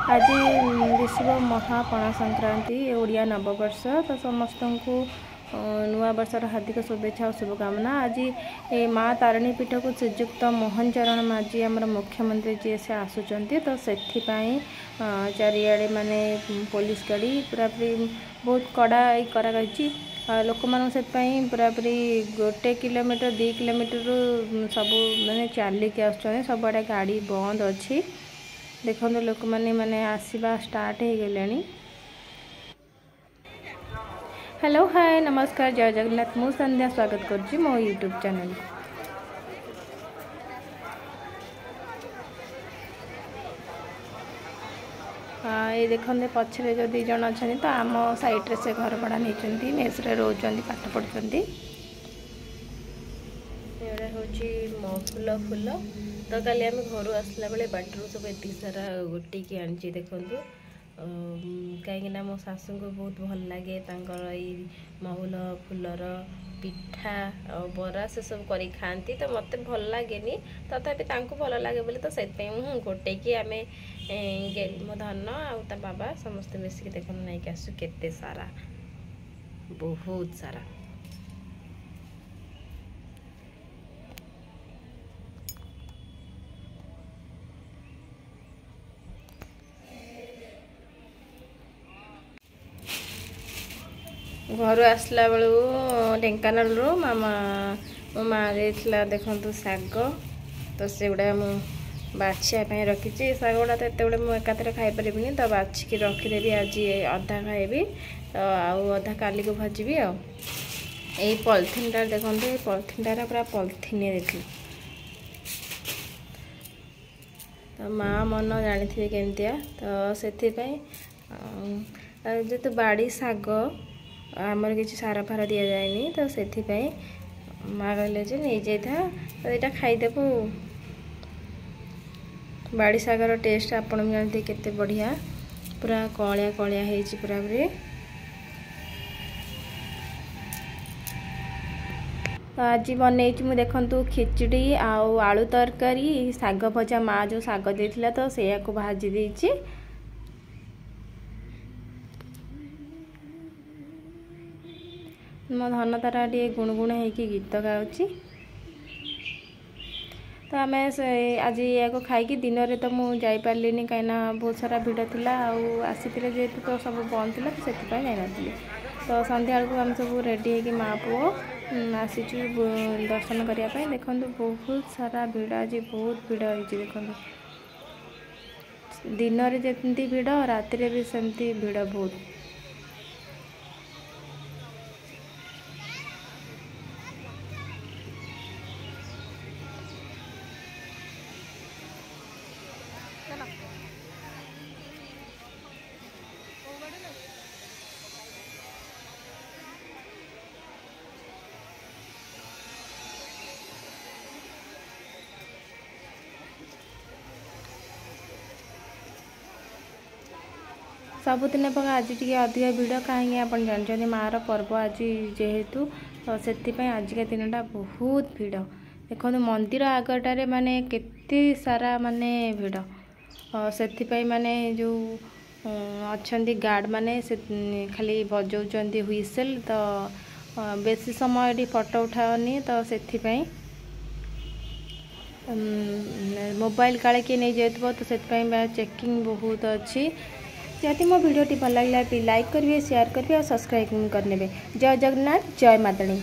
आज दिशव महापणा संक्रांति ओडिया नववर्ष तो समस्त को नुआ वर्षर हार्दिक शुभेच्छा और शुभकामना। आज माँ तारिणी पीठ को श्रीजुक्त मोहन चरण माझी आमर मुख्यमंत्री जी से आसुचंती तो से चारिआडे माने पुलिस गाड़ी पूरा पूरी बहुत कड़ा कराई लोक मान से पूरापूरी 1 किलोमीटर 2 किलोमीटर सब मैंने चलिक सब आड़े गाड़ी बंद अच्छी देखो लोक मैंने आसवा स्टार्ट हो गले। हेलो हाय नमस्कार जय जगन्नाथ मु संध्या स्वागत करुँची मो यूट्यूब चैनल। ये देखते पछरे जो 2 जन अच्छा तो आम साइड्रे से घर भड़ा नहीं मेस रोच पाठ पढ़ुं मफुल फुल तो काली आम घर आसला बेले बाटर सब एत सारा गोटी आनी देखु कहीं मो शाशु को बहुत भल लगे महुल फुलर पिठा बरा से सब कर खाती तो मत भल लगे तथापि भल लगे बोली तो से गोटे कि आम मो धन आ बाबा समस्ते मिसिक देख नहीं कि आसु केते सारा बहुत सारा घर आसला बेलू ढेंकानाल मामा मो माँ देखु शाग तो से गुड़ा बाछिया रखी शाग गुड़ा तो एत मुझे एकाथरे खाईपारि तो बाछिकी रखीदेवी आज अधा खाइबी तो आउ अधा काली को भाजी यही पॉलिथिन टा देखो ये पॉलिथिन टा पूरा पॉलिथिन देखिए तो माँ मन जानी थे केमतिया तो से जेतु बाड़ी शाग आमर किसी सार फार दि जाए तो से माँ कहले नहीं जाता तो यहाँ खाईदेबू बाड़ी शागर टेस्ट आपण भी जानते केते बढ़िया पूरा कलिया कलिया है पूरा पूरी। तो आज बनई मुझे देखु खिचड़ी आलू तरकारी शाग भजा माँ जो शाग देथिला तो से भाजी देछि मो धन तारा टे गुणगुण होगी गीत गाँची तो आम आज या खाई दिन में तो मुझे जापारे कहीं बहुत सारा भिड़ थी आसी जेहेतु तो सब बंद थी तो से जानी तो संध्या बेलू आम सब रेडी हो माँ पुओ आसीचु दर्शन करने देखो बहुत सारा भिड़ आज बहुत भिड़ होती देखो दिन में जमी भिड़ राति भी सेमती भिड़ बहुत। सबुदिन पर आज टी अधिक भिड़ कहीं आप जानते माँ पर्व आज जेहेतु तो से आजिका दिनटा बहुत भिड़ देखो मंदिर आगटारे माने केते सारा माने भिड़ से माने जो अच्छा गार्ड माने से खाली बजाउं हुइसेल तो बेसी समय ये फोटो उठाओनी तो से मोबाइल काले किए नहीं जाइए तो से चेकिंग बहुत अच्छी। जदि मो वीडियो भल लगे लाइक करेंगे शेयर करेंगे और सब्सक्राइब करने। जय जगन्नाथ जय माताणी।